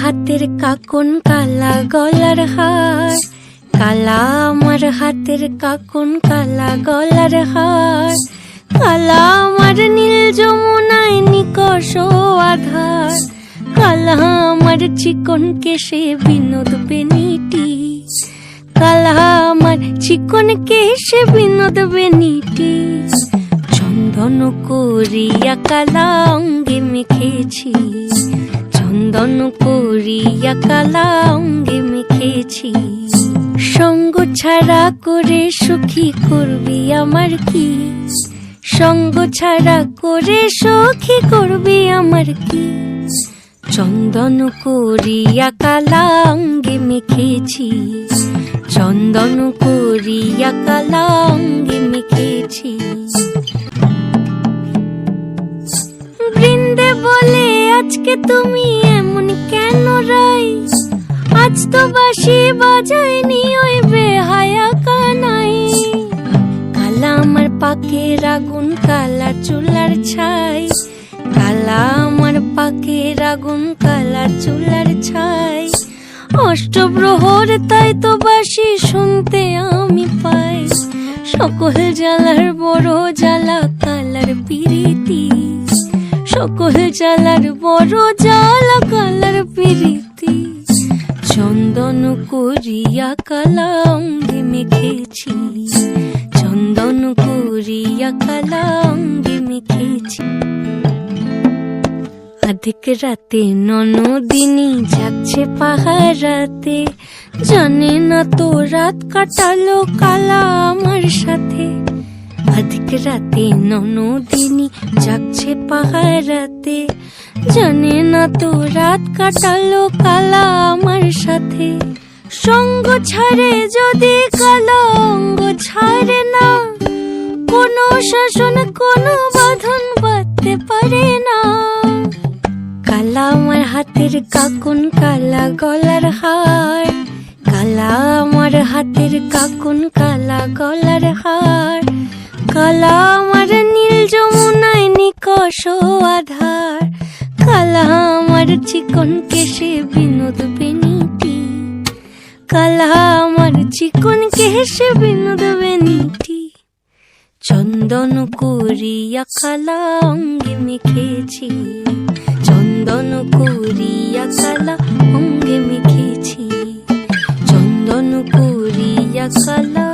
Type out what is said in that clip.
হাতের কাকন কালা গলার হার, কালা আমার হাতের কাকন কালা গলার হার, কালা আমার নীল যমুনায় নিকষ আধার, কালা আমার চিকন কেশে বিনোদ বেনিটি, কালা আমার চিকন কেশে বিনোদ বেনিটি। চন্দন করিয়া কালা অঙ্গে মেখেছি, চন্দন করিয়া কালা অঙ্গে মেখেছি। সঙ্গ ছাড়া করে সুখী করবি আমার কি, সঙ্গ ছাড়া করে সখী করবি আমার কি। চন্দন করিয়া কালা অঙ্গে মেখেছি, চন্দন করিয়া কালা অঙ্গে মেখেছি। বৃন্দে বলে আজকে তুমি এমন কেন রাই, আজ তো বাঁশি বাজায়নি ওই বেহায়া কানাই। কালা আমার পাকের আগুন কালা চুলার ছাই, কালা আমার পাকের আগুন কালা চুলার ছাই। অষ্টপ্রহর তাই তো বাঁশি শুনতে আমি পাই, সকল জ্বালার বড় জ্বালা কালার পিরিতি, সকল জ্বালার বড় জ্বালা কালার পিরিতি। চন্দন করিয়া কালা অঙ্গে মেখেছি, চন্দন করিয়া কালা অঙ্গে মেখেছি। আধিক রাতে ননদিনী যাচ্ছে পাহারাতে, জানে না তো রাত কাটালো কালা আমার সাথে। আধিক রাতে ননদিনী যাচ্ছে পাহারাতে, জানে না তো রাত কাটালো কালা আমার সাথে। সঙ্গ ছাড়ে যদি কালা অঙ্গ ছাড়ে না, কোনো শাসন কোনো বাঁধন বাঁধতে পারে না। কালা আমার হাতের কাকন কালা গলার হার, কালা আমার হাতের কাকন কালা গলার হার, কালা আমার নীল যমুনায় নিকষ আধার, কালা আমার চিকন কেশে বিনোদ বেনিটি, কালা আমার চিকন কেশে বিনোদ বেনিটি। চন্দন করিয়া কালা অঙ্গে মেখেছি, চন্দন করিয়া কালা অঙ্গে মেখেছি, চন্দন করিয়া কালা